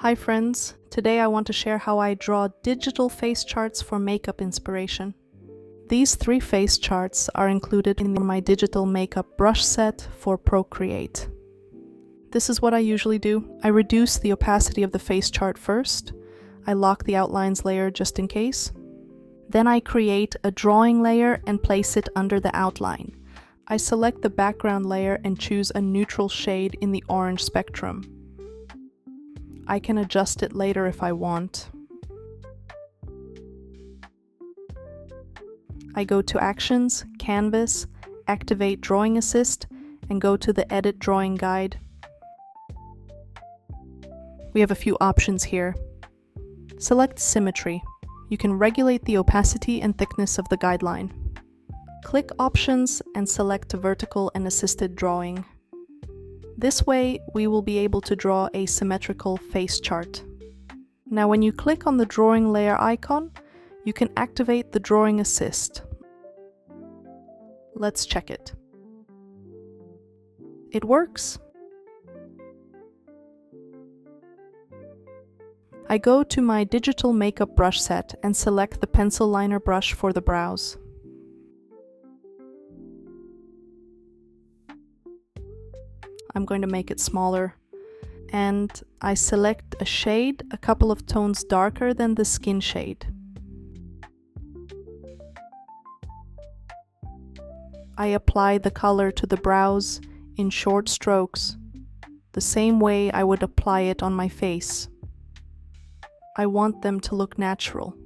Hi friends, today I want to share how I draw digital face charts for makeup inspiration. These 3 face charts are included in my digital makeup brush set for Procreate. This is what I usually do. I reduce the opacity of the face chart first. I lock the outlines layer just in case. Then I create a drawing layer and place it under the outline. I select the background layer and choose a neutral shade in the orange spectrum. I can adjust it later if I want. I go to Actions, Canvas, activate Drawing Assist, and go to the Edit Drawing Guide. We have a few options here. Select Symmetry. You can regulate the opacity and thickness of the guideline. Click Options and select Vertical and Assisted Drawing. This way, we will be able to draw a symmetrical face chart. Now, when you click on the drawing layer icon, you can activate the Drawing Assist. Let's check it. It works. I go to my digital makeup brush set and select the pencil liner brush for the brows. I'm going to make it smaller, and I select a shade a couple of tones darker than the skin shade. I apply the color to the brows in short strokes, the same way I would apply it on my face. I want them to look natural.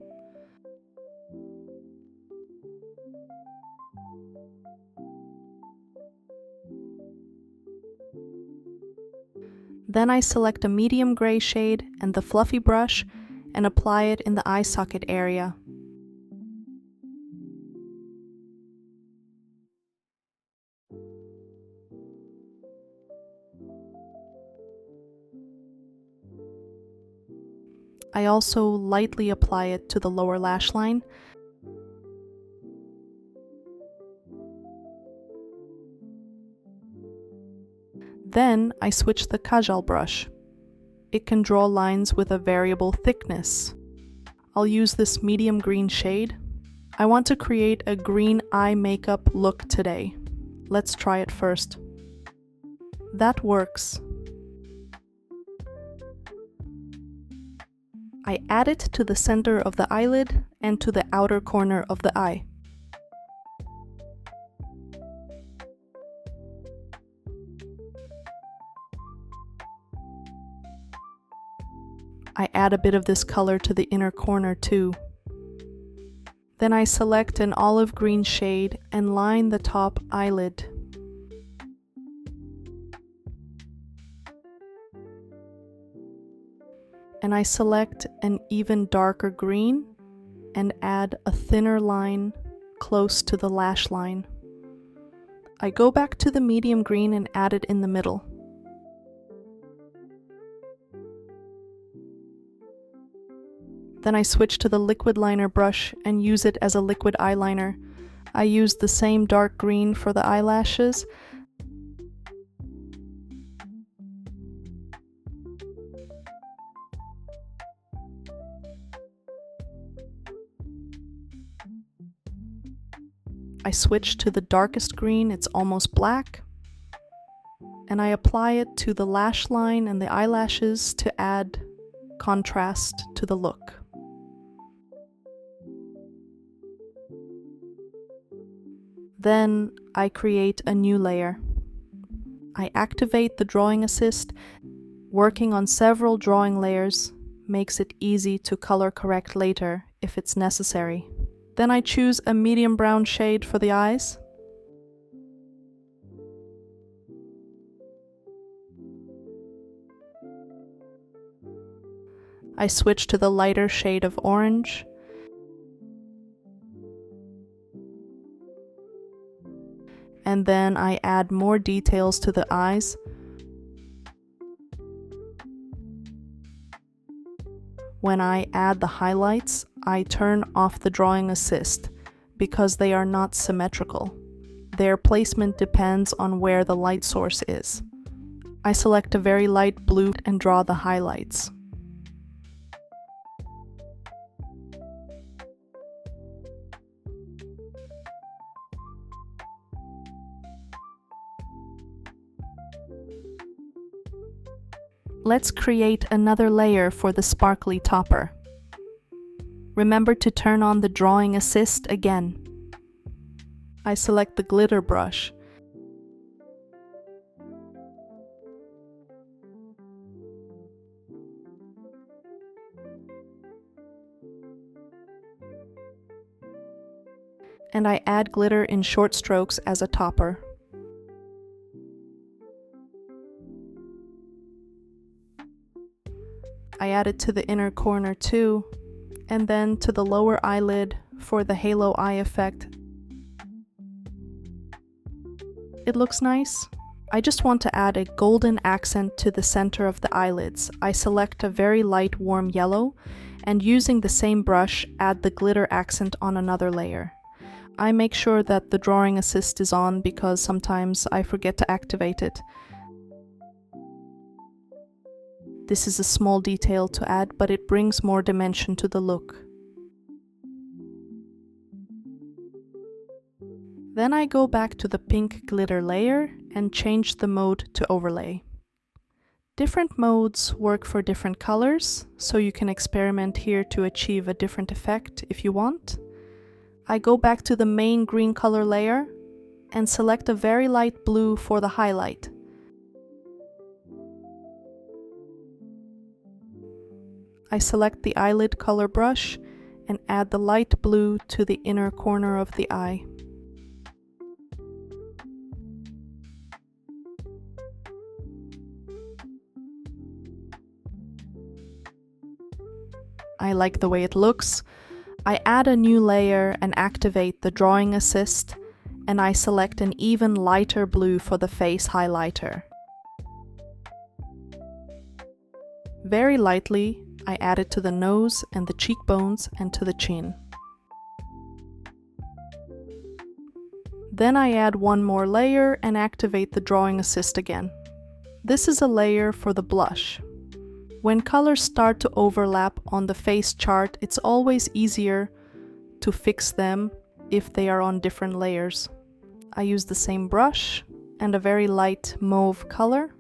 Then I select a medium gray shade and the fluffy brush and apply it in the eye socket area. I also lightly apply it to the lower lash line. Then I switch the kajal brush. It can draw lines with a variable thickness. I'll use this medium green shade. I want to create a green eye makeup look today. Let's try it first. That works. I add it to the center of the eyelid and to the outer corner of the eye. I add a bit of this color to the inner corner too. Then I select an olive green shade and line the top eyelid. And I select an even darker green and add a thinner line close to the lash line. I go back to the medium green and add it in the middle. Then I switch to the liquid liner brush and use it as a liquid eyeliner. I use the same dark green for the eyelashes. I switch to the darkest green, it's almost black, and I apply it to the lash line and the eyelashes to add contrast to the look. Then I create a new layer. I activate the Drawing Assist. Working on several drawing layers makes it easy to color correct later if it's necessary. Then I choose a medium brown shade for the eyes. I switch to the lighter shade of orange. And then I add more details to the eyes. When I add the highlights, I turn off the Drawing Assist because they are not symmetrical. Their placement depends on where the light source is. I select a very light blue and draw the highlights. Let's create another layer for the sparkly topper. Remember to turn on the drawing assist again. I select the glitter brush. And I add glitter in short strokes as a topper. I add it to the inner corner too, and then to the lower eyelid for the halo eye effect. It looks nice. I just want to add a golden accent to the center of the eyelids. I select a very light warm yellow, and using the same brush, add the glitter accent on another layer. I make sure that the drawing assist is on because sometimes I forget to activate it. This is a small detail to add, but it brings more dimension to the look. Then I go back to the pink glitter layer and change the mode to overlay. Different modes work for different colors, so you can experiment here to achieve a different effect if you want. I go back to the main green color layer and select a very light blue for the highlight. I select the eyelid color brush and add the light blue to the inner corner of the eye. I like the way it looks. I add a new layer and activate the drawing assist, and I select an even lighter blue for the face highlighter. Very lightly, I add it to the nose and the cheekbones and to the chin. Then I add one more layer and activate the drawing assist again. This is a layer for the blush. When colors start to overlap on the face chart, it's always easier to fix them if they are on different layers. I use the same brush and a very light mauve color.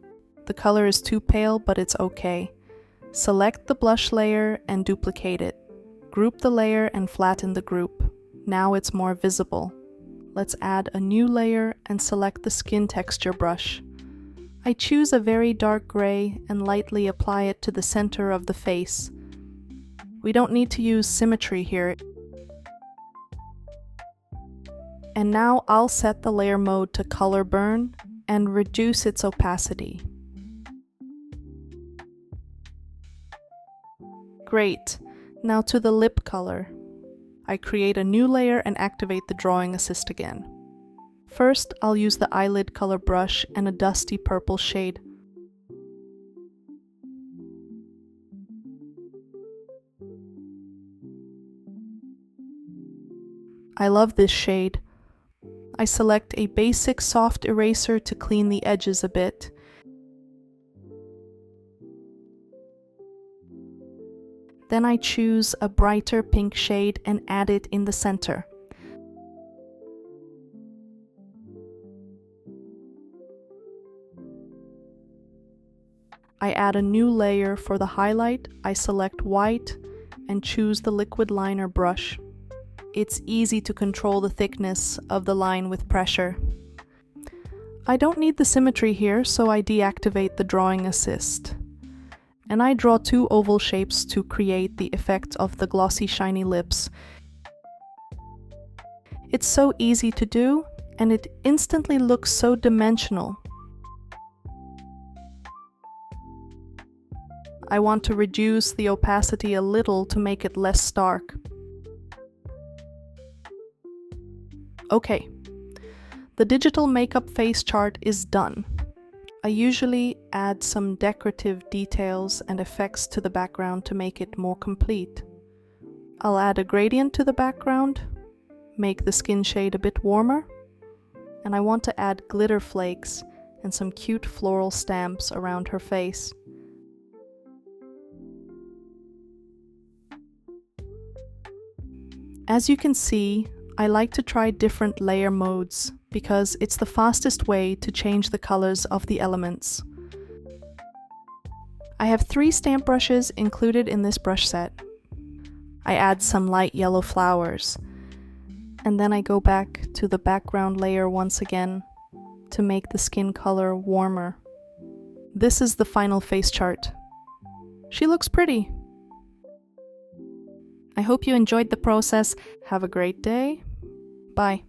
The color is too pale, but it's okay. Select the blush layer and duplicate it. Group the layer and flatten the group. Now it's more visible. Let's add a new layer and select the skin texture brush. I choose a very dark gray and lightly apply it to the center of the face. We don't need to use symmetry here. And now I'll set the layer mode to color burn and reduce its opacity. Great. Now to the lip color. I create a new layer and activate the drawing assist again. First, I'll use the eyelid color brush and a dusty purple shade. I love this shade. I select a basic soft eraser to clean the edges a bit. Then I choose a brighter pink shade and add it in the center. I add a new layer for the highlight. I select white and choose the liquid liner brush. It's easy to control the thickness of the line with pressure. I don't need the symmetry here, so I deactivate the drawing assist. And I draw two oval shapes to create the effect of the glossy, shiny lips. It's so easy to do, and it instantly looks so dimensional. I want to reduce the opacity a little to make it less stark. Okay, the digital makeup face chart is done. I usually add some decorative details and effects to the background to make it more complete. I'll add a gradient to the background, make the skin shade a bit warmer, and I want to add glitter flakes and some cute floral stamps around her face. As you can see, I like to try different layer modes because it's the fastest way to change the colors of the elements. I have 3 stamp brushes included in this brush set. I add some light yellow flowers, and then I go back to the background layer once again to make the skin color warmer. This is the final face chart. She looks pretty. I hope you enjoyed the process. Have a great day. Bye.